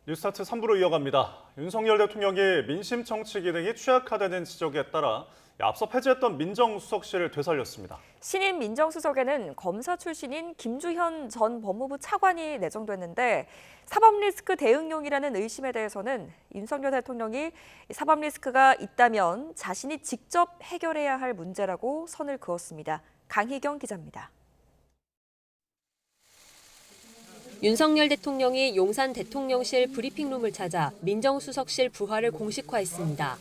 뉴스타트 3부로 이어갑니다. 윤석열 대통령이 민심 청취 기능이 취약하다는 지적에 따라 앞서 폐지했던 민정수석실을 되살렸습니다. 신임 민정수석에는 검사 출신인 김주현 전 법무부 차관이 내정됐는데 사법 리스크 대응용이라는 의심에 대해서는 윤석열 대통령이 사법 리스크가 있다면 자신이 직접 해결해야 할 문제라고 선을 그었습니다. 강희경 기자입니다. 윤석열 대통령이 용산 대통령실 브리핑룸을 찾아 민정수석실 부활을 공식화했습니다.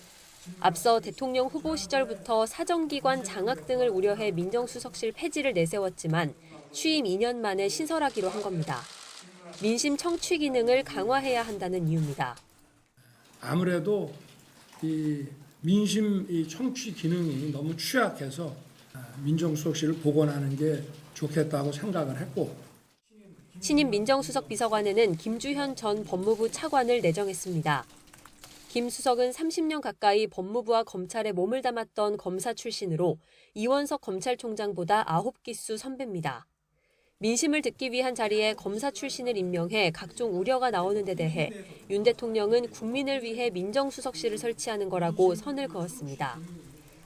앞서 대통령 후보 시절부터 사정기관 장악 등을 우려해 민정수석실 폐지를 내세웠지만 취임 2년 만에 신설하기로 한 겁니다. 민심 청취 기능을 강화해야 한다는 이유입니다. 아무래도 이 민심 이 청취 기능이 너무 취약해서 민정수석실을 복원하는 게 좋겠다고 생각을 했고, 신임 민정수석 비서관에는 김주현 전 법무부 차관을 내정했습니다. 김 수석은 30년 가까이 법무부와 검찰에 몸을 담았던 검사 출신으로 이원석 검찰총장보다 9기수 선배입니다. 민심을 듣기 위한 자리에 검사 출신을 임명해 각종 우려가 나오는 데 대해 윤 대통령은 국민을 위해 민정수석실을 설치하는 거라고 선을 그었습니다.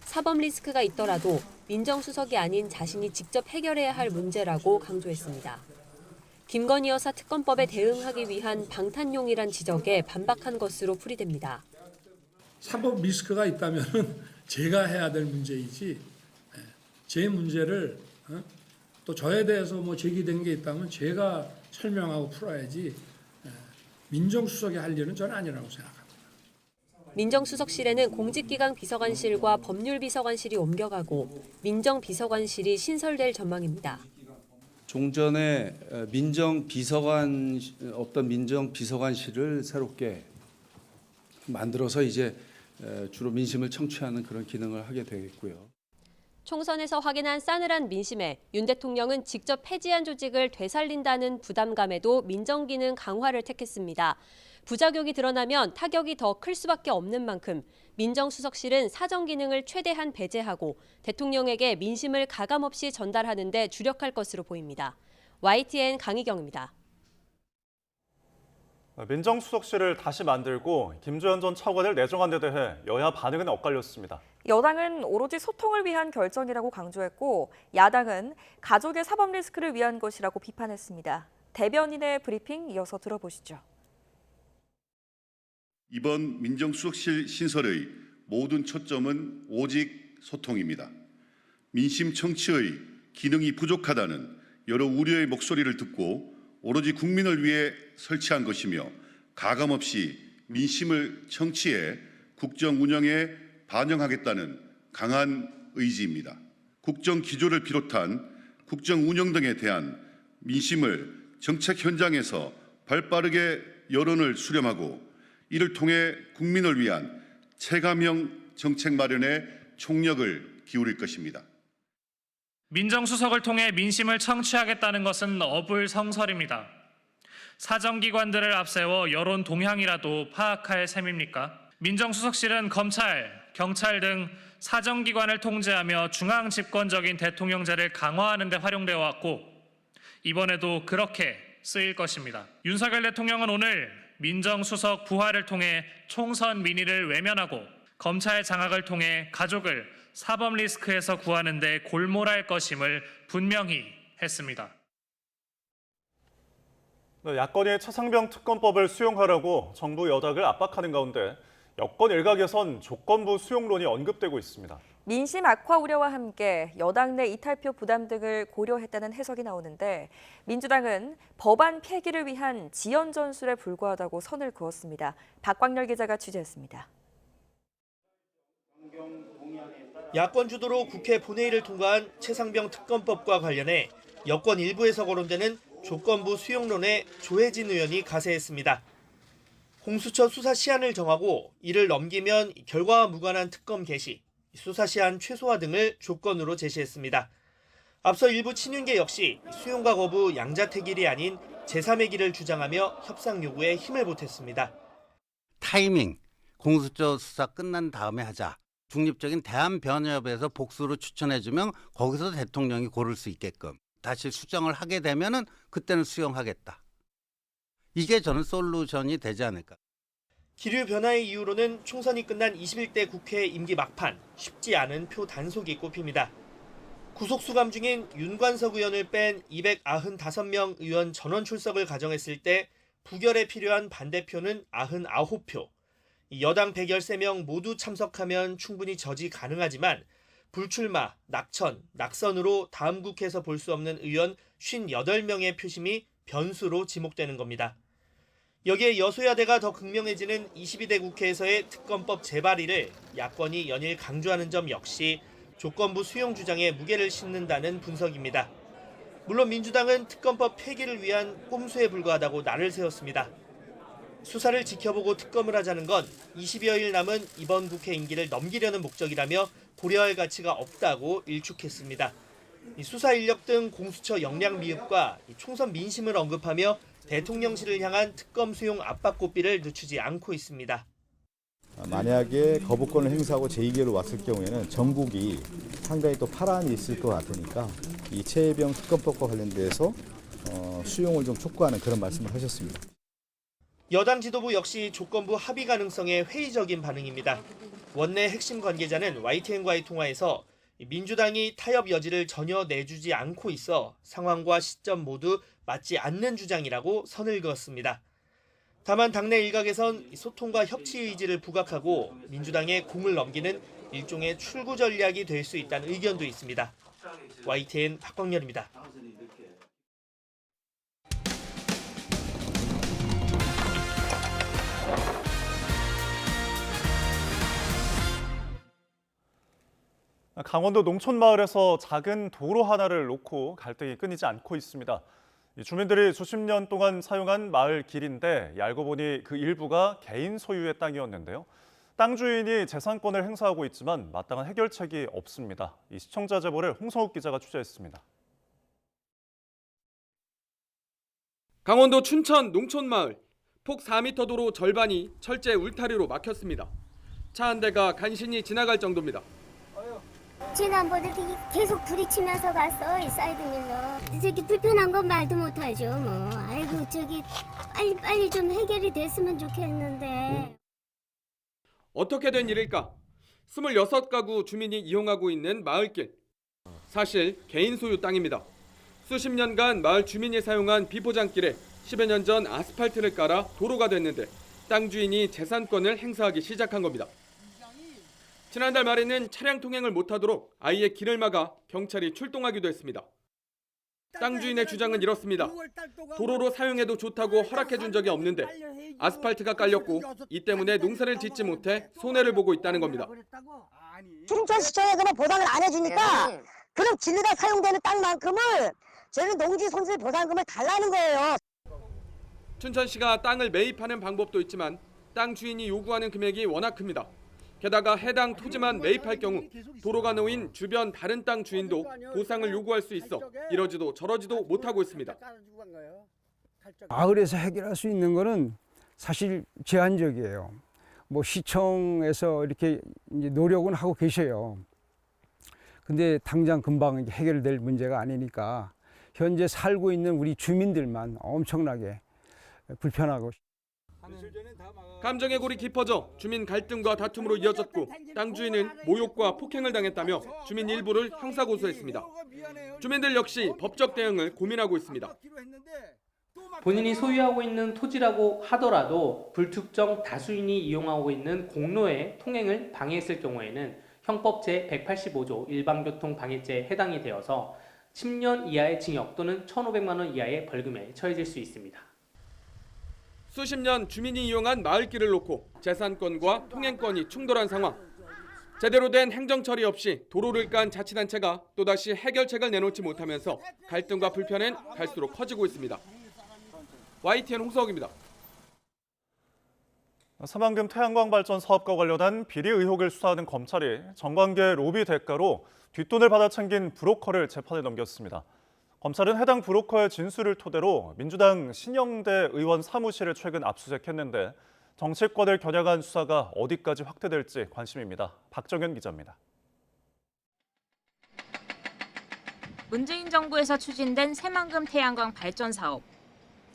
사법 리스크가 있더라도 민정수석이 아닌 자신이 직접 해결해야 할 문제라고 강조했습니다. 김건희 여사 특검법에 대응하기 위한 방탄용이란 지적에 반박한 것으로 풀이됩니다. 사법 리스크가 있다면 제가 해야 될 문제이지, 제 문제를 또 저에 대해서 뭐 제기된 게 있다면 제가 설명하고 풀어야지, 민정수석이 할 일은 저는 아니라고 생각합니다. 민정수석실에는 공직기강 비서관실과 법률비서관실이 옮겨가고 민정비서관실이 신설될 전망입니다. 종전에 민정비서관실을 새롭게 만들어서 이제 주로 민심을 청취하는 그런 기능을 하게 되겠고요. 총선에서 확인한 싸늘한 민심에 윤 대통령은 직접 폐지한 조직을 되살린다는 부담감에도 민정기능 강화를 택했습니다. 부작용이 드러나면 타격이 더 클 수밖에 없는 만큼 민정수석실은 사정기능을 최대한 배제하고 대통령에게 민심을 가감없이 전달하는 데 주력할 것으로 보입니다. YTN 강희경입니다. 민정수석실을 다시 만들고 김주현 전 차관을 내정한 데 대해 여야 반응은 엇갈렸습니다. 여당은 오로지 소통을 위한 결정이라고 강조했고 야당은 가족의 사법 리스크를 위한 것이라고 비판했습니다. 대변인의 브리핑 이어서 들어보시죠. 이번 민정수석실 신설의 모든 초점은 오직 소통입니다. 민심 청취의 기능이 부족하다는 여러 우려의 목소리를 듣고 오로지 국민을 위해 설치한 것이며 가감없이 민심을 청취해 국정 운영에 반영하겠다는 강한 의지입니다. 국정 기조를 비롯한 국정 운영 등에 대한 민심을 정책 현장에서 발빠르게 여론을 수렴하고 이를 통해 국민을 위한 체감형 정책 마련에 총력을 기울일 것입니다. 민정수석을 통해 민심을 청취하겠다는 것은 어불성설입니다. 사정기관들을 앞세워 여론 동향이라도 파악할 셈입니까? 민정수석실은 검찰, 경찰 등 사정기관을 통제하며 중앙집권적인 대통령제를 강화하는 데 활용되어 왔고 이번에도 그렇게 쓰일 것입니다. 윤석열 대통령은 오늘 민정수석 부활을 통해 총선 민의를 외면하고 검찰 장악을 통해 가족을 사법 리스크에서 구하는 데 골몰할 것임을 분명히 했습니다. 야권이 최상병 특검법을 수용하라고 정부 여당을 압박하는 가운데 여권 일각에선 조건부 수용론이 언급되고 있습니다. 민심 악화 우려와 함께 여당 내 이탈표 부담 등을 고려했다는 해석이 나오는데 민주당은 법안 폐기를 위한 지연 전술에 불과하다고 선을 그었습니다. 박광렬 기자가 취재했습니다. 야권 주도로 국회 본회의를 통과한 최상병 특검법과 관련해 여권 일부에서 거론되는 조건부 수용론에 조혜진 의원이 가세했습니다. 공수처 수사 시한을 정하고 이를 넘기면 결과와 무관한 특검 개시, 수사 시한 최소화 등을 조건으로 제시했습니다. 앞서 일부 친윤계 역시 수용과 거부 양자택일이 아닌 제3의 길을 주장하며 협상 요구에 힘을 보탰습니다. 타이밍, 공수처 수사 끝난 다음에 하자. 중립적인 대한변협에서 복수로 추천해주면 거기서 대통령이 고를 수 있게끔. 다시 수정을 하게 되면은 그때는 수용하겠다. 이게 저는 솔루션이 되지 않을까. 기류 변화의 이유로는 총선이 끝난 21대 국회 임기 막판 쉽지 않은 표 단속이 꼽힙니다. 구속 수감 중인 윤관석 의원을 뺀 295명 의원 전원 출석을 가정했을 때 부결에 필요한 반대표는 99표. 여당 113명 모두 참석하면 충분히 저지 가능하지만 불출마, 낙천, 낙선으로 다음 국회에서 볼 수 없는 의원 58명의 표심이 변수로 지목되는 겁니다. 여기에 여소야대가 더 극명해지는 22대 국회에서의 특검법 재발의를 야권이 연일 강조하는 점 역시 조건부 수용 주장에 무게를 싣는다는 분석입니다. 물론 민주당은 특검법 폐기를 위한 꼼수에 불과하다고 날을 세웠습니다. 수사를 지켜보고 특검을 하자는 건 20여일 남은 이번 국회 임기를 넘기려는 목적이라며 고려할 가치가 없다고 일축했습니다. 수사 인력 등 공수처 역량 미흡과 총선 민심을 언급하며 대통령실을 향한 특검 수용 압박 고삐를 늦추지 않고 있습니다. 만약에 거부권을 행사하고 제2기회로 왔을 경우에는 전국이 상당히 또 파란이 있을 것 같으니까 이 최혜병 특검법과 관련돼서 수용을 좀 촉구하는 그런 말씀을 하셨습니다. 여당 지도부 역시 조건부 합의 가능성에 회의적인 반응입니다. 원내 핵심 관계자는 YTN과의 통화에서 민주당이 타협 여지를 전혀 내주지 않고 있어 상황과 시점 모두 맞지 않는 주장이라고 선을 그었습니다. 다만 당내 일각에선 소통과 협치 의지를 부각하고 민주당에 공을 넘기는 일종의 출구 전략이 될 수 있다는 의견도 있습니다. YTN 박광렬입니다. 강원도 농촌마을에서 작은 도로 하나를 놓고 갈등이 끊이지 않고 있습니다. 주민들이 수십 년 동안 사용한 마을 길인데 알고 보니 그 일부가 개인 소유의 땅이었는데요. 땅 주인이 재산권을 행사하고 있지만 마땅한 해결책이 없습니다. 이 시청자 제보를 홍성욱 기자가 취재했습니다. 강원도 춘천 농촌마을 폭 4m 도로 절반이 철제 울타리로 막혔습니다. 차 한 대가 간신히 지나갈 정도입니다. 지난번에 계속 부딪히면서 갔어, 이 사이드밀러. 저기 불편한 건 말도 못하죠, 뭐. 아이고, 저기 빨리 좀 해결이 됐으면 좋겠는데. 어떻게 된 일일까? 26가구 주민이 이용하고 있는 마을길. 사실 개인 소유 땅입니다. 수십 년간 마을 주민이 사용한 비포장길에 10여 년 전 아스팔트를 깔아 도로가 됐는데 땅 주인이 재산권을 행사하기 시작한 겁니다. 지난달 말에는 차량 통행을 못하도록 아예 길을 막아 경찰이 출동하기도 했습니다. 땅 주인의 주장은 이렇습니다. 도로로 사용해도 좋다고 허락해준 적이 없는데 아스팔트가 깔렸고 이 때문에 농사를 짓지 못해 손해를 보고 있다는 겁니다. 춘천시청에 그럼 보상을 안 해주니까 그럼 길르다 사용되는 땅만큼을 저희는 농지 손실 보상금을 달라는 거예요. 춘천시가 땅을 매입하는 방법도 있지만 땅 주인이 요구하는 금액이 워낙 큽니다. 게다가 해당 토지만 매입할 경우 도로가 놓인 주변 다른 땅 주인도 보상을 요구할 수 있어 이러지도 저러지도 못하고 있습니다. 마을에서 해결할 수 있는 거는 사실 제한적이에요. 뭐 시청에서 이렇게 이제 노력은 하고 계셔요. 근데 당장 금방 해결될 문제가 아니니까 현재 살고 있는 우리 주민들만 엄청나게 불편하고. 감정의 골이 깊어져 주민 갈등과 다툼으로 이어졌고 땅 주인은 모욕과 폭행을 당했다며 주민 일부를 형사 고소했습니다. 주민들 역시 법적 대응을 고민하고 있습니다. 본인이 소유하고 있는 토지라고 하더라도 불특정 다수인이 이용하고 있는 공로의 통행을 방해했을 경우에는 형법 제185조 일반교통 방해죄에 해당이 되어서 10년 이하의 징역 또는 1,500만 원 이하의 벌금에 처해질 수 있습니다. 수십 년 주민이 이용한 마을길을 놓고 재산권과 통행권이 충돌한 상황. 제대로 된 행정처리 없이 도로를 깐 자치단체가 또다시 해결책을 내놓지 못하면서 갈등과 불편은 갈수록 커지고 있습니다. YTN 홍석입니다. 사만금 태양광 발전 사업과 관련한 비리 의혹을 수사하는 검찰이 정관계 로비 대가로 뒷돈을 받아 챙긴 브로커를 재판에 넘겼습니다. 검찰은 해당 브로커의 진술을 토대로 민주당 신영대 의원 사무실을 최근 압수수색했는데 정치권을 겨냥한 수사가 어디까지 확대될지 관심입니다. 박정현 기자입니다. 문재인 정부에서 추진된 새만금 태양광 발전 사업.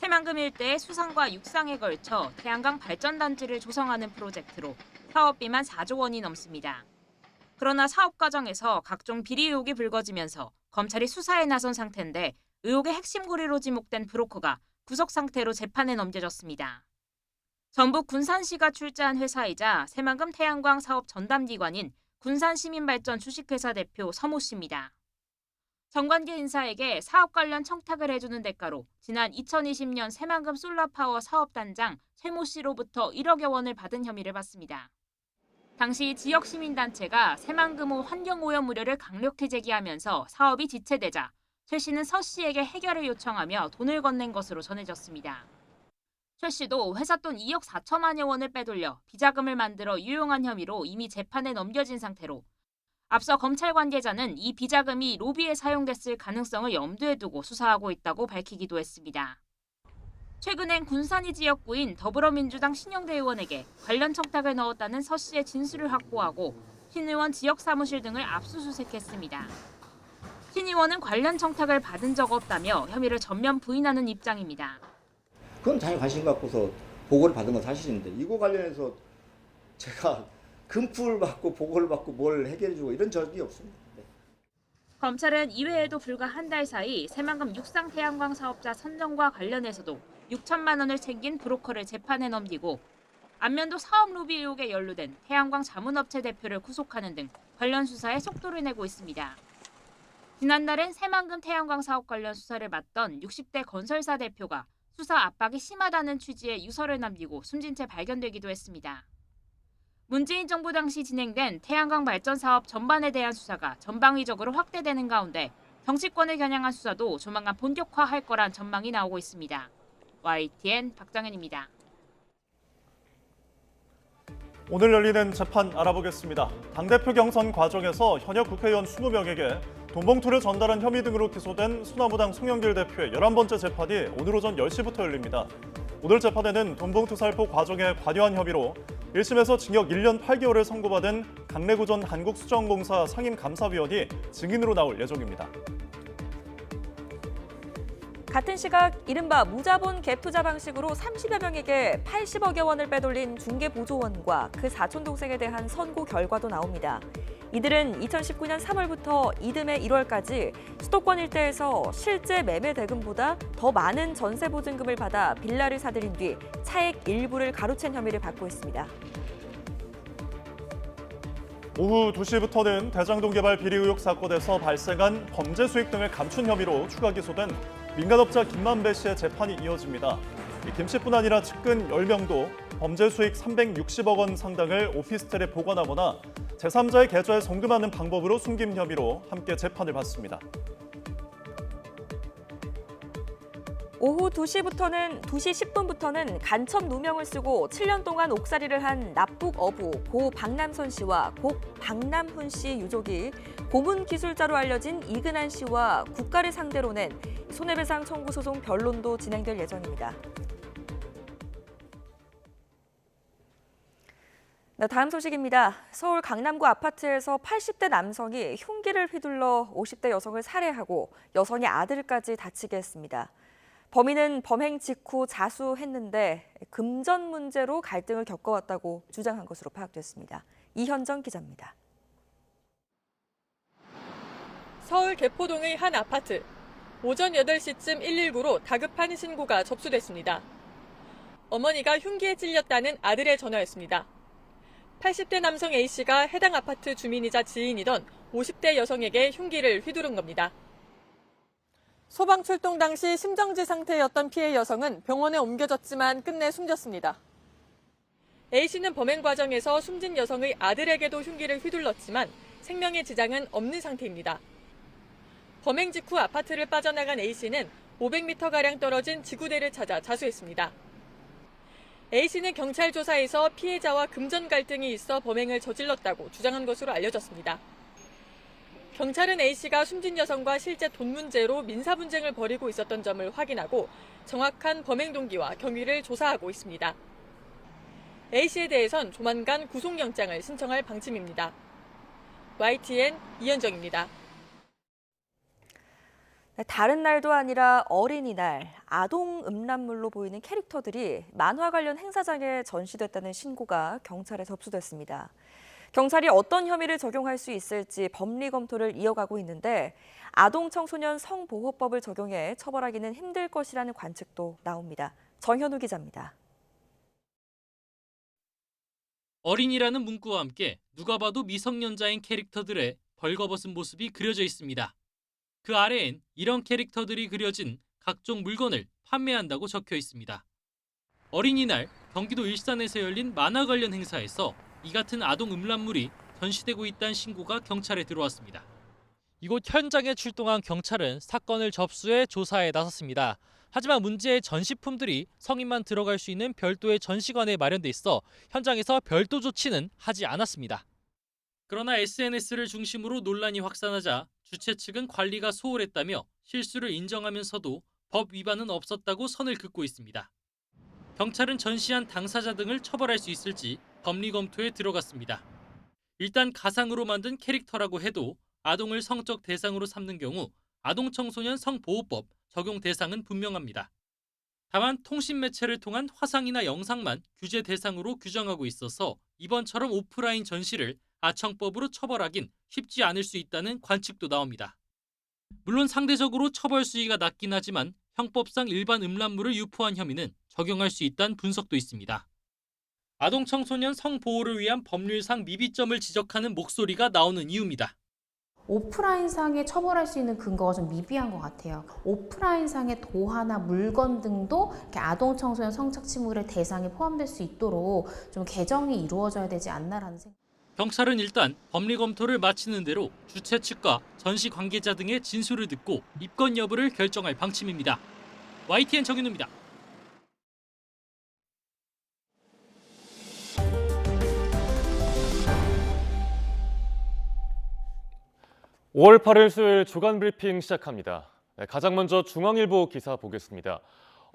새만금 일대의 수상과 육상에 걸쳐 태양광 발전단지를 조성하는 프로젝트로 사업비만 4조 원이 넘습니다. 그러나 사업 과정에서 각종 비리 의혹이 불거지면서 검찰이 수사에 나선 상태인데 의혹의 핵심 고리로 지목된 브로커가 구속 상태로 재판에 넘겨졌습니다. 전북 군산시가 출자한 회사이자 새만금 태양광 사업 전담기관인 군산시민발전 주식회사 대표 서모 씨입니다. 정관계 인사에게 사업 관련 청탁을 해주는 대가로 지난 2020년 새만금 솔라파워 사업단장 최모 씨로부터 1억여 원을 받은 혐의를 받습니다. 당시 지역 시민단체가 새만금호 환경오염 우려를 강력히 제기하면서 사업이 지체되자 최 씨는 서 씨에게 해결을 요청하며 돈을 건넨 것으로 전해졌습니다. 최 씨도 회사 돈 2억 4천만여 원을 빼돌려 비자금을 만들어 유용한 혐의로 이미 재판에 넘겨진 상태로 앞서 검찰 관계자는 이 비자금이 로비에 사용됐을 가능성을 염두에 두고 수사하고 있다고 밝히기도 했습니다. 최근엔 군산이 지역구인 더불어민주당 신영대 의원에게 관련 청탁을 넣었다는 서 씨의 진술을 확보하고 신 의원 지역 사무실 등을 압수수색했습니다. 신 의원은 관련 청탁을 받은 적 없다며 혐의를 전면 부인하는 입장입니다. 그건 당연히 관심 갖고서 보고를 받은 건 사실인데 이거 관련해서 제가 금품을 받고 보고를 받고 뭘 해결해주고 이런 적이 없습니다. 네. 검찰은 이외에도 불과 한 달 사이 새만금 육상 태양광 사업자 선정과 관련해서도 6천만 원을 챙긴 브로커를 재판에 넘기고 안면도 사업 로비 의혹에 연루된 태양광 자문업체 대표를 구속하는 등 관련 수사에 속도를 내고 있습니다. 지난달엔 새만금 태양광 사업 관련 수사를 맡던 60대 건설사 대표가 수사 압박이 심하다는 취지의 유서를 남기고 숨진 채 발견되기도 했습니다. 문재인 정부 당시 진행된 태양광 발전 사업 전반에 대한 수사가 전방위적으로 확대되는 가운데 정치권을 겨냥한 수사도 조만간 본격화할 거란 전망이 나오고 있습니다. YTN 박정현입니다. 오늘 열리는 재판 알아보겠습니다. 당대표 경선 과정에서 현역 국회의원 20명에게 돈봉투를 전달한 혐의 등으로 기소된 소나무당 송영길 대표의 11번째 재판이 오늘 오전 10시부터 열립니다. 오늘 재판에는 돈봉투 살포 과정에 관여한 혐의로 1심에서 징역 1년 8개월을 선고받은 강래구 전 한국수정공사 상임감사위원이 증인으로 나올 예정입니다. 같은 시각 이른바 무자본 갭 투자 방식으로 30여 명에게 80억여 원을 빼돌린 중개보조원과 그 사촌동생에 대한 선고 결과도 나옵니다. 이들은 2019년 3월부터 이듬해 1월까지 수도권 일대에서 실제 매매 대금보다 더 많은 전세 보증금을 받아 빌라를 사들인 뒤 차액 일부를 가로챈 혐의를 받고 있습니다. 오후 2시부터는 대장동 개발 비리 의혹 사건에서 발생한 범죄 수익 등을 감춘 혐의로 추가 기소된 민간업자 김만배 씨의 재판이 이어집니다. 김 씨뿐 아니라 측근 10명도 범죄 수익 360억 원 상당을 오피스텔에 보관하거나 제3자의 계좌에 송금하는 방법으로 숨긴 혐의로 함께 재판을 받습니다. 오후 2시 10분부터는 간첩 누명을 쓰고 7년 동안 옥살이를 한 납북 어부 고 박남선 씨와 고 박남훈 씨 유족이 고문 기술자로 알려진 이근한 씨와 국가를 상대로 낸 손해배상 청구 소송 변론도 진행될 예정입니다. 네, 다음 소식입니다. 서울 강남구 아파트에서 80대 남성이 흉기를 휘둘러 50대 여성을 살해하고 여성의 아들까지 다치게 했습니다. 범인은 범행 직후 자수했는데 금전 문제로 갈등을 겪어왔다고 주장한 것으로 파악됐습니다. 이현정 기자입니다. 서울 개포동의 한 아파트. 오전 8시쯤 119로 다급한 신고가 접수됐습니다. 어머니가 흉기에 찔렸다는 아들의 전화였습니다. 80대 남성 A씨가 해당 아파트 주민이자 지인이던 50대 여성에게 흉기를 휘두른 겁니다. 소방 출동 당시 심정지 상태였던 피해 여성은 병원에 옮겨졌지만 끝내 숨졌습니다. A씨는 범행 과정에서 숨진 여성의 아들에게도 흉기를 휘둘렀지만 생명에 지장은 없는 상태입니다. 범행 직후 아파트를 빠져나간 A씨는 500m가량 떨어진 지구대를 찾아 자수했습니다. A씨는 경찰 조사에서 피해자와 금전 갈등이 있어 범행을 저질렀다고 주장한 것으로 알려졌습니다. 경찰은 A씨가 숨진 여성과 실제 돈 문제로 민사 분쟁을 벌이고 있었던 점을 확인하고 정확한 범행 동기와 경위를 조사하고 있습니다. A씨에 대해선 조만간 구속영장을 신청할 방침입니다. YTN 이현정입니다. 다른 날도 아니라 어린이날, 아동 음란물로 보이는 캐릭터들이 만화 관련 행사장에 전시됐다는 신고가 경찰에 접수됐습니다. 경찰이 어떤 혐의를 적용할 수 있을지 법리 검토를 이어가고 있는데 아동 청소년 성보호법을 적용해 처벌하기는 힘들 것이라는 관측도 나옵니다. 정현우 기자입니다. 어린이라는 문구와 함께 누가 봐도 미성년자인 캐릭터들의 벌거벗은 모습이 그려져 있습니다. 그 아래엔 이런 캐릭터들이 그려진 각종 물건을 판매한다고 적혀 있습니다. 어린이날 경기도 일산에서 열린 만화 관련 행사에서 이 같은 아동 음란물이 전시되고 있다는 신고가 경찰에 들어왔습니다. 이곳 현장에 출동한 경찰은 사건을 접수해 조사에 나섰습니다. 하지만 문제의 전시품들이 성인만 들어갈 수 있는 별도의 전시관에 마련돼 있어 현장에서 별도 조치는 하지 않았습니다. 그러나 SNS를 중심으로 논란이 확산하자 주최 측은 관리가 소홀했다며 실수를 인정하면서도 법 위반은 없었다고 선을 긋고 있습니다. 경찰은 전시한 당사자 등을 처벌할 수 있을지 법리 검토에 들어갔습니다. 일단 가상으로 만든 캐릭터라고 해도 아동을 성적 대상으로 삼는 경우 아동청소년 성보호법 적용 대상은 분명합니다. 다만 통신 매체를 통한 화상이나 영상만 규제 대상으로 규정하고 있어서 이번처럼 오프라인 전시를 아청법으로 처벌하긴 쉽지 않을 수 있다는 관측도 나옵니다. 물론 상대적으로 처벌 수위가 낮긴 하지만 형법상 일반 음란물을 유포한 혐의는 적용할 수 있다는 분석도 있습니다. 아동 청소년 성보호를 위한 법률상 미비점을 지적하는 목소리가 나오는 이유입니다. 오프라인상에 처벌할 수 있는 근거가 좀 미비한 것 같아요. 오프라인상의 도화나 물건 등도 이렇게 아동 청소년 성착취물의 대상에 포함될 수 있도록 좀 개정이 이루어져야 되지 않나라는 생각. 경찰은 일단 법리 검토를 마치는 대로 주최 측과 전시 관계자 등의 진술을 듣고 입건 여부를 결정할 방침입니다. YTN 정윤우입니다. 5월 8일 수요일 주간 브리핑 시작합니다. 가장 먼저 중앙일보 기사 보겠습니다.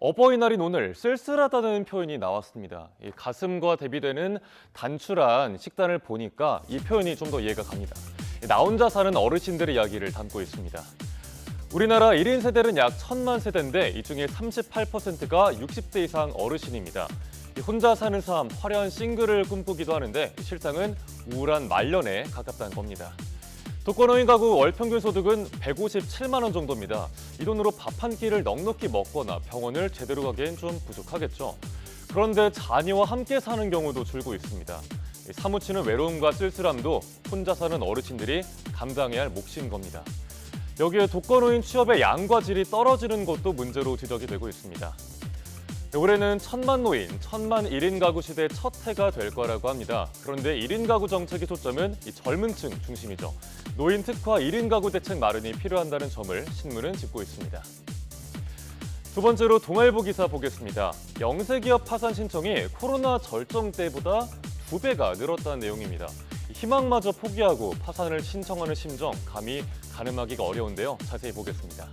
어버이날인 오늘 쓸쓸하다는 표현이 나왔습니다. 이 가슴과 대비되는 단출한 식단을 보니까 이 표현이 좀 더 이해가 갑니다. 나 혼자 사는 어르신들의 이야기를 담고 있습니다. 우리나라 1인 세대는 약 1,000만 세대인데 이 중에 38%가 60대 이상 어르신입니다. 혼자 사는 삶, 화려한 싱글을 꿈꾸기도 하는데 실상은 우울한 말년에 가깝다는 겁니다. 독거노인 가구 월 평균 소득은 157만 원 정도입니다. 이 돈으로 밥 한 끼를 넉넉히 먹거나 병원을 제대로 가기엔 좀 부족하겠죠. 그런데 자녀와 함께 사는 경우도 줄고 있습니다. 사무치는 외로움과 쓸쓸함도 혼자 사는 어르신들이 감당해야 할 몫인 겁니다. 여기에 독거노인 취업의 양과 질이 떨어지는 것도 문제로 지적이 되고 있습니다. 올해는 1,000만 노인, 1,000만 1인 가구 시대 첫 해가 될 거라고 합니다. 그런데 1인 가구 정책의 초점은 이 젊은 층 중심이죠. 노인 특화 1인 가구 대책 마련이 필요한다는 점을 신문은 짚고 있습니다. 두 번째로 동아일보 기사 보겠습니다. 영세기업 파산 신청이 코로나 절정 때보다 2배가 늘었다는 내용입니다. 희망마저 포기하고 파산을 신청하는 심정 감히 가늠하기가 어려운데요. 자세히 보겠습니다.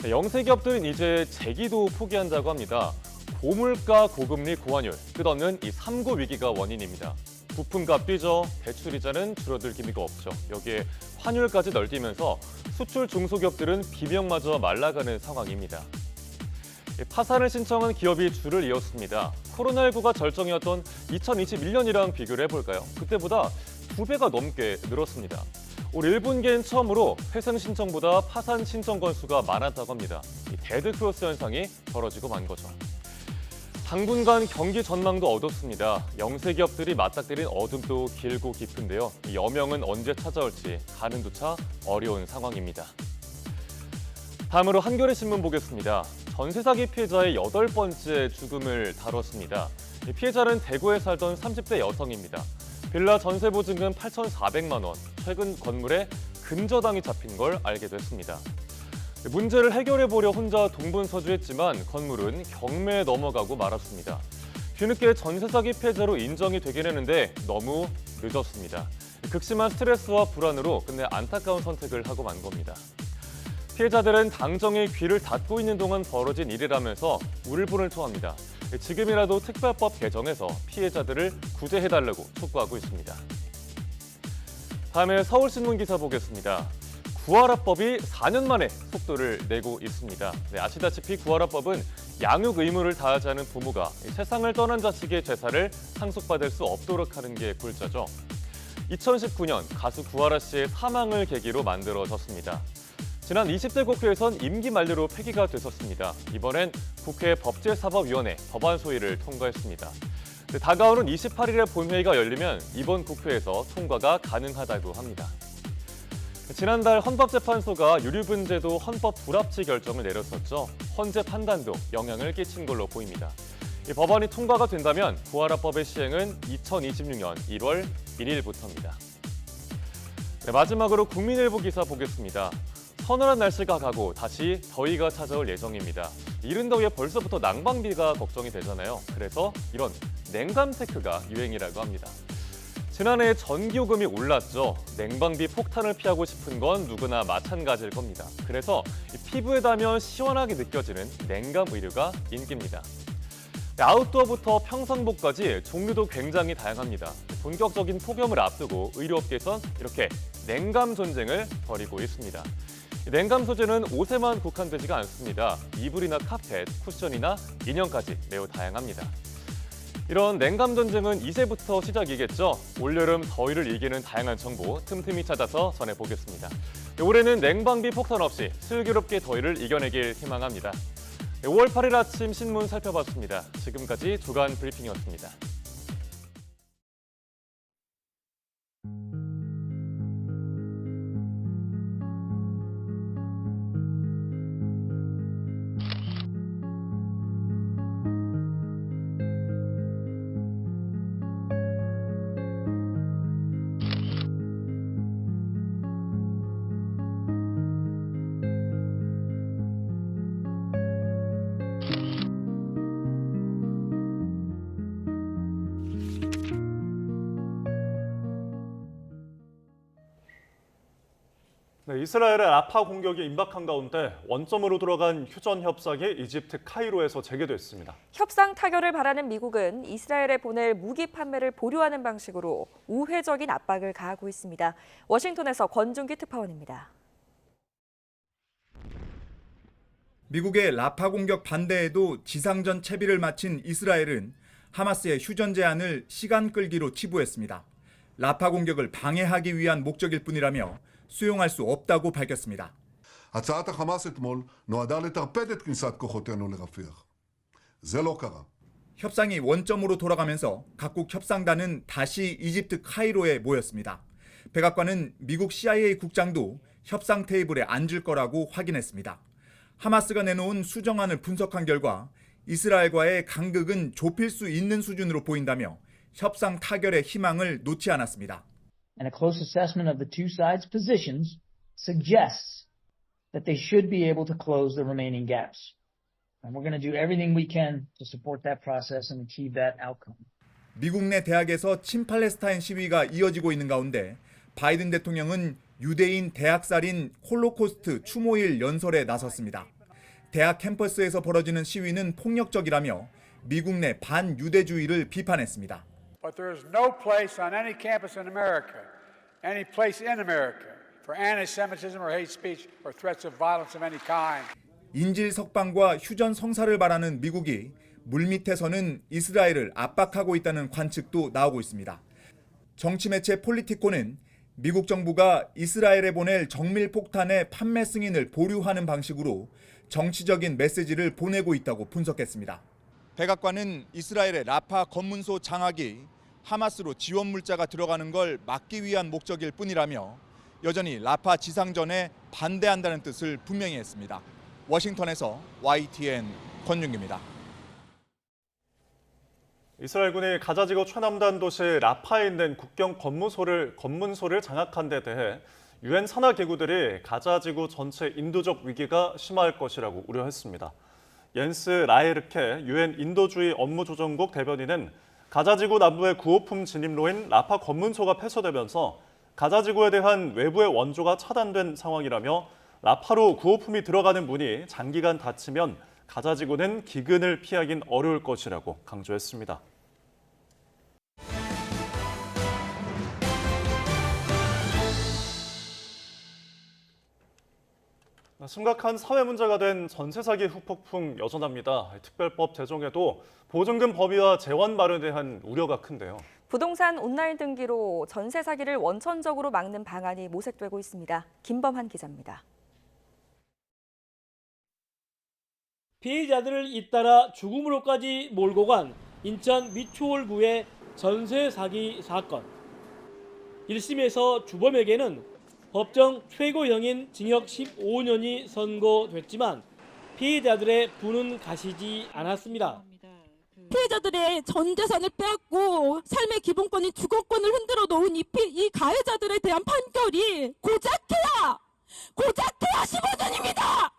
영세기업들은 이제 재기도 포기한다고 합니다. 고물가, 고금리, 고환율, 끝없는 이 3고 위기가 원인입니다. 부품값 뛰죠. 대출이자는 줄어들 기미가 없죠. 여기에 환율까지 널뛰면서 수출 중소기업들은 비명마저 말라가는 상황입니다. 파산을 신청한 기업이 줄을 이었습니다. 코로나19가 절정이었던 2021년이랑 비교를 해볼까요? 그때보다 2배가 넘게 늘었습니다. 올 1분기엔 처음으로 회생 신청보다 파산 신청 건수가 많았다고 합니다. 이 데드크로스 현상이 벌어지고 만 거죠. 당분간 경기 전망도 어둡습니다. 영세기업들이 맞닥뜨린 어둠도 길고 깊은데요. 이 여명은 언제 찾아올지 가는조차 어려운 상황입니다. 다음으로 한겨레 신문 보겠습니다. 전세 사기 피해자의 8번째 죽음을 다뤘습니다. 이 피해자는 대구에 살던 30대 여성입니다. 빌라 전세 보증금 8,400만 원, 최근 건물에 근저당이 잡힌 걸 알게 됐습니다. 문제를 해결해보려 혼자 동분서주했지만 건물은 경매에 넘어가고 말았습니다. 뒤늦게 전세 사기 피해자로 인정이 되긴 했는데 너무 늦었습니다. 극심한 스트레스와 불안으로 끝내 안타까운 선택을 하고 만 겁니다. 피해자들은 당정의 귀를 닫고 있는 동안 벌어진 일이라면서 울분을 토합니다. 지금이라도 특별법 개정해서 피해자들을 구제해달라고 촉구하고 있습니다. 다음에 서울신문 기사 보겠습니다. 구하라법이 4년 만에 속도를 내고 있습니다. 네, 아시다시피 구하라법은 양육 의무를 다하지 않은 부모가 세상을 떠난 자식의 재산을 상속받을 수 없도록 하는 게 골자죠. 2019년 가수 구하라 씨의 사망을 계기로 만들어졌습니다. 지난 20대 국회에선 임기 만료로 폐기가 됐었습니다. 이번엔 국회 법제사법위원회 법안 소위를 통과했습니다. 다가오는 28일에 본회의가 열리면 이번 국회에서 통과가 가능하다고 합니다. 지난달 헌법재판소가 유류분제도 헌법 불합치 결정을 내렸었죠. 헌재 판단도 영향을 끼친 걸로 보입니다. 이 법안이 통과가 된다면 구하라법의 시행은 2026년 1월 1일부터입니다. 네, 마지막으로 국민일보 기사 보겠습니다. 서늘한 날씨가 가고 다시 더위가 찾아올 예정입니다. 이른 더위에 벌써부터 난방비가 걱정이 되잖아요. 그래서 이런 냉감 테크가 유행이라고 합니다. 지난해 전기요금이 올랐죠. 냉방비 폭탄을 피하고 싶은 건 누구나 마찬가지일 겁니다. 그래서 피부에 닿으면 시원하게 느껴지는 냉감 의류가 인기입니다. 아웃도어부터 평상복까지 종류도 굉장히 다양합니다. 본격적인 폭염을 앞두고 의류업계에선 이렇게 냉감 전쟁을 벌이고 있습니다. 냉감 소재는 옷에만 국한되지가 않습니다. 이불이나 카펫, 쿠션이나 인형까지 매우 다양합니다. 이런 냉감 전쟁은 이제부터 시작이겠죠. 올여름 더위를 이기는 다양한 정보 틈틈이 찾아서 전해보겠습니다. 올해는 냉방비 폭탄 없이 슬기롭게 더위를 이겨내길 희망합니다. 5월 8일 아침 신문 살펴봤습니다. 지금까지 주간 브리핑이었습니다. 네, 이스라엘의 라파 공격이 임박한 가운데 원점으로 돌아간 휴전 협상이 이집트 카이로에서 재개됐습니다. 협상 타결을 바라는 미국은 이스라엘에 보낼 무기 판매를 보류하는 방식으로 우회적인 압박을 가하고 있습니다. 워싱턴에서 권준기 특파원입니다. 미국의 라파 공격 반대에도 지상전 채비를 마친 이스라엘은 하마스의 휴전 제안을 시간 끌기로 치부했습니다. 라파 공격을 방해하기 위한 목적일 뿐이라며 수용할 수 없다고 밝혔습니다. הצעת החמאס אתמול נועדה לטרפד את כניסת כוחותינו לרפיח. זה לא קרה. 협상이 원점으로 돌아가면서 각국 협상단은 다시 이집트 카이로에 모였습니다. 백악관은 미국 CIA 국장도 협상 테이블에 앉을 거라고 확인했습니다. 하마스가 내놓은 수정안을 분석한 결과 이스라엘과의 간극은 좁힐 수 있는 수준으로 보인다며 협상 타결의 희망을 놓지 않았습니다. And a close assessment of the two sides' positions suggests that they should be able to close the remaining gaps. And we're going to do everything we can to support that process and achieve that outcome. 미국 내 대학에서 친팔레스타인 시위가 이어지고 있는 가운데 바이든 대통령은 유대인 대학살인 홀로코스트 추모일 연설에 나섰습니다. 대학 캠퍼스에서 벌어지는 시위는 폭력적이라며 미국 내 반유대주의를 비판했습니다. But there is no place on any campus in America, any place in America, for anti-Semitism or hate speech or threats of violence of any kind. 인질 석방과 휴전 성사를 바라는 미국이 물밑에서는 이스라엘을 압박하고 있다는 관측도 나오고 있습니다. 정치 매체 폴리티코는 미국 정부가 이스라엘에 보낼 정밀 폭탄의 판매 승인을 보류하는 방식으로 정치적인 메시지를 보내고 있다고 분석했습니다. 백악관은 이스라엘의 라파 검문소 장악이 하마스로 지원 물자가 들어가는 걸 막기 위한 목적일 뿐이라며 여전히 라파 지상전에 반대한다는 뜻을 분명히 했습니다. 워싱턴에서 YTN 권윤기입니다. 이스라엘군이 가자지구 최남단 도시 라파에 있는 국경 검문소를 장악한 데 대해 유엔 산하 기구들이 가자지구 전체 인도적 위기가 심화할 것이라고 우려했습니다. 옌스 라에르케 유엔 인도주의 업무조정국 대변인은 가자지구 남부의 구호품 진입로인 라파 검문소가 폐쇄되면서 가자지구에 대한 외부의 원조가 차단된 상황이라며 라파로 구호품이 들어가는 문이 장기간 닫히면 가자지구는 기근을 피하긴 어려울 것이라고 강조했습니다. 심각한 사회 문제가 된 전세 사기 후폭풍 여전합니다. 특별법 제정에도 보증금 범위와 재원 마련에 대한 우려가 큰데요. 부동산 온라인 등기로 전세 사기를 원천적으로 막는 방안이 모색되고 있습니다. 김범한 기자입니다. 피해자들을 잇따라 죽음으로까지 몰고 간 인천 미추홀구의 전세 사기 사건. 1심에서 주범에게는 법정 최고형인 징역 15년이 선고됐지만 피해자들의 분은 가시지 않았습니다. 피해자들의 전 재산을 빼앗고 삶의 기본권인 주거권을 흔들어 놓은 이 가해자들에 대한 판결이 고작해야 15년입니다.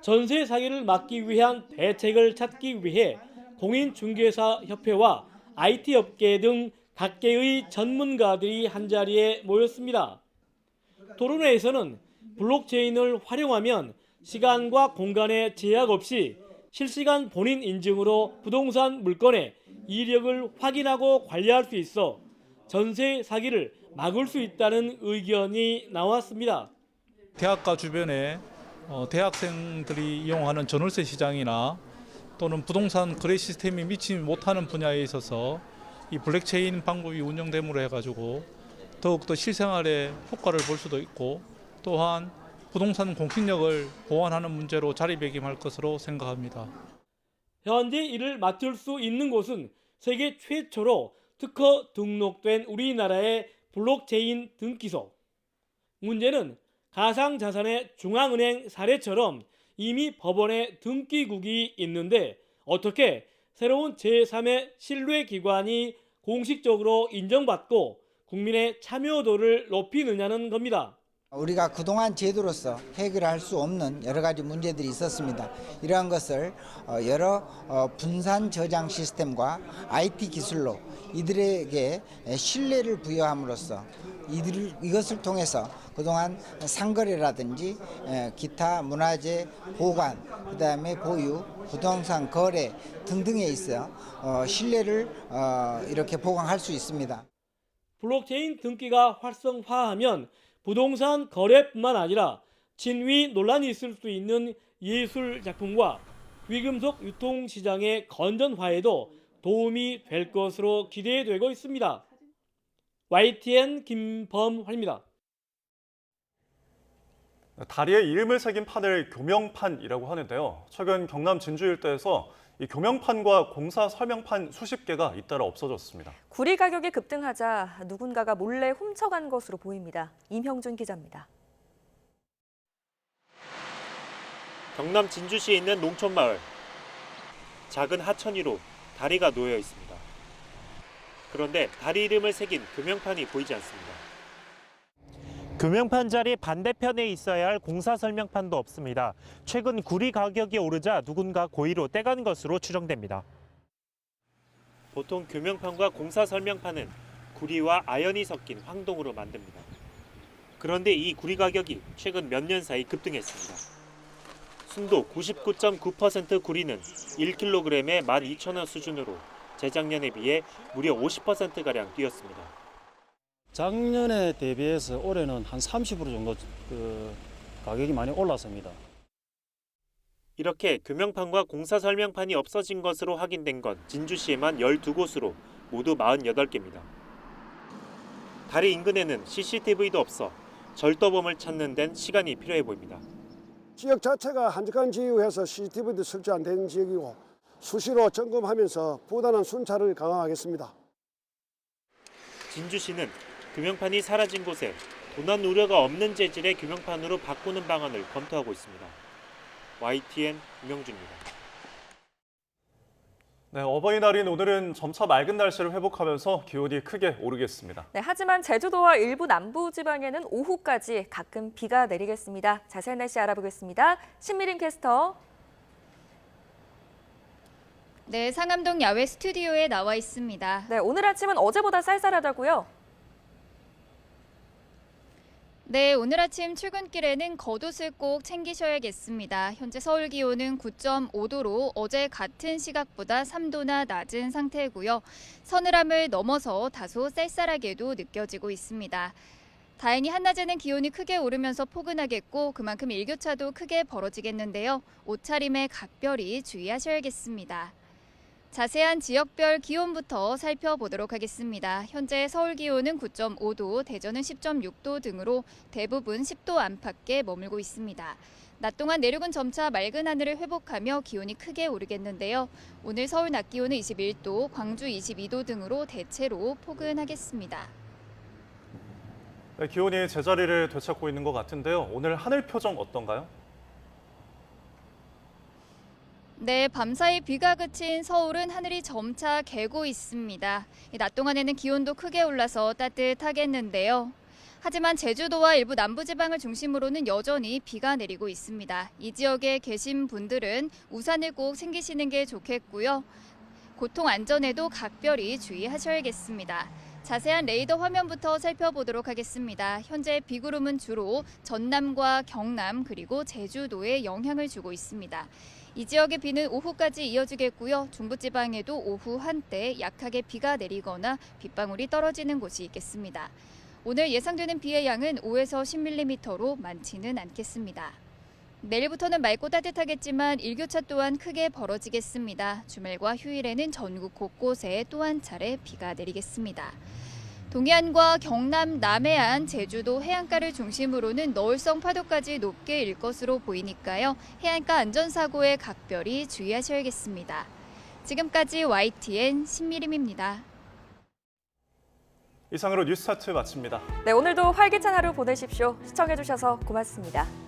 전세 사기를 막기 위한 대책을 찾기 위해 공인중개사 협회와 IT 업계 등 각계의 전문가들이 한자리에 모였습니다. 토론회에서는 블록체인을 활용하면 시간과 공간의 제약 없이 실시간 본인 인증으로 부동산 물건의 이력을 확인하고 관리할 수 있어 전세 사기를 막을 수 있다는 의견이 나왔습니다. 대학가 주변에 대학생들이 이용하는 전월세 시장이나 또는 부동산 거래 시스템이 미치지 못하는 분야에 있어서 이 블록체인 방법이 운영됨으로 해가지고 더욱더 실생활에 효과를 볼 수도 있고 또한 부동산 공신력을 보완하는 문제로 자리매김할 것으로 생각합니다. 현재 이를 맡을 수 있는 곳은 세계 최초로 특허 등록된 우리나라의 블록체인 등기소. 문제는 가상자산의 중앙은행 사례처럼 이미 법원에 등기국이 있는데 어떻게 새로운 제3의 신뢰기관이 공식적으로 인정받고 국민의 참여도를 높이느냐는 겁니다. 우리가 그동안 제도로서 해결할 수 없는 여러 가지 문제들이 있었습니다. 이러한 것을 여러 분산 저장 시스템과 IT 기술로 이들에게 신뢰를 부여함으로써 이것을 통해서 그동안 상거래라든지 기타 문화재 보관, 그다음에 보유, 부동산 거래 등등에 있어 신뢰를 이렇게 보강할 수 있습니다. 블록체인 등기가 활성화하면 부동산 거래뿐만 아니라 진위 논란이 있을 수 있는 예술 작품과 귀금속 유통 시장의 건전화에도 도움이 될 것으로 기대되고 있습니다. YTN 김범환입니다. 다리에 이름을 새긴 판을 교명판이라고 하는데요. 최근 경남 진주 일대에서 이 교명판과 공사 설명판 수십 개가 잇따라 없어졌습니다. 구리 가격이 급등하자 누군가가 몰래 훔쳐간 것으로 보입니다. 임형준 기자입니다. 경남 진주시에 있는 농촌마을. 작은 하천 위로 다리가 놓여 있습니다. 그런데 다리 이름을 새긴 교명판이 보이지 않습니다. 교명판 자리 반대편에 있어야 할 공사 설명판도 없습니다. 최근 구리 가격이 오르자 누군가 고의로 떼간 것으로 추정됩니다. 보통 교명판과 공사 설명판은 구리와 아연이 섞인 황동으로 만듭니다. 그런데 이 구리 가격이 최근 몇 년 사이 급등했습니다. 순도 99.9% 구리는 1kg에 12,000원 수준으로 재작년에 비해 무려 50%가량 뛰었습니다. 작년에 대비해서 올해는 한 30% 정도 가격이 많이 올랐습니다. 이렇게 교명판과 공사 설명판이 없어진 것으로 확인된 건 진주시에만 12곳으로 모두 48개입니다. 다리 인근에는 CCTV도 없어 절도범을 찾는 데는 시간이 필요해 보입니다. 지역 자체가 한적한 지역에서 CCTV도 설치 안 된 지역이고 수시로 점검하면서 보다는 순찰을 강화하겠습니다. 진주시는 교명판이 사라진 곳에 도난 우려가 없는 재질의 교명판으로 바꾸는 방안을 검토하고 있습니다. YTN 임영준입니다. 네, 어버이날인 오늘은 점차 맑은 날씨를 회복하면서 기온이 크게 오르겠습니다. 네, 하지만 제주도와 일부 남부 지방에는 오후까지 가끔 비가 내리겠습니다. 자세한 날씨 알아보겠습니다. 신미림 캐스터. 네, 상암동 야외 스튜디오에 나와 있습니다. 네, 오늘 아침은 어제보다 쌀쌀하다고요? 네, 오늘 아침 출근길에는 겉옷을 꼭 챙기셔야겠습니다. 현재 서울 기온은 9.5도로 어제 같은 시각보다 3도나 낮은 상태고요. 서늘함을 넘어서 다소 쌀쌀하게도 느껴지고 있습니다. 다행히 한낮에는 기온이 크게 오르면서 포근하겠고 그만큼 일교차도 크게 벌어지겠는데요. 옷차림에 각별히 주의하셔야겠습니다. 자세한 지역별 기온부터 살펴보도록 하겠습니다. 현재 서울 기온은 9.5도, 대전은 10.6도 등으로 대부분 10도 안팎에 머물고 있습니다. 낮 동안 내륙은 점차 맑은 하늘을 회복하며 기온이 크게 오르겠는데요. 오늘 서울 낮 기온은 21도, 광주 22도 등으로 대체로 포근하겠습니다. 네, 기온이 제자리를 되찾고 있는 것 같은데요. 오늘 하늘 표정 어떤가요? 네, 밤사이 비가 그친 서울은 하늘이 점차 개고 있습니다. 낮 동안에는 기온도 크게 올라서 따뜻하겠는데요. 하지만 제주도와 일부 남부지방을 중심으로는 여전히 비가 내리고 있습니다. 이 지역에 계신 분들은 우산을 꼭 챙기시는 게 좋겠고요. 교통 안전에도 각별히 주의하셔야겠습니다. 자세한 레이더 화면부터 살펴보도록 하겠습니다. 현재 비구름은 주로 전남과 경남 그리고 제주도에 영향을 주고 있습니다. 이 지역의 비는 오후까지 이어지겠고요. 중부지방에도 오후 한때 약하게 비가 내리거나 빗방울이 떨어지는 곳이 있겠습니다. 오늘 예상되는 비의 양은 5에서 10mm로 많지는 않겠습니다. 내일부터는 맑고 따뜻하겠지만 일교차 또한 크게 벌어지겠습니다. 주말과 휴일에는 전국 곳곳에 또 한 차례 비가 내리겠습니다. 동해안과 경남, 남해안, 제주도 해안가를 중심으로는 너울성 파도까지 높게 일 것으로 보이니까요. 해안가 안전사고에 각별히 주의하셔야겠습니다. 지금까지 YTN 신미림입니다. 이상으로 뉴스타트 마칩니다. 네, 오늘도 활기찬 하루 보내십시오. 시청해주셔서 고맙습니다.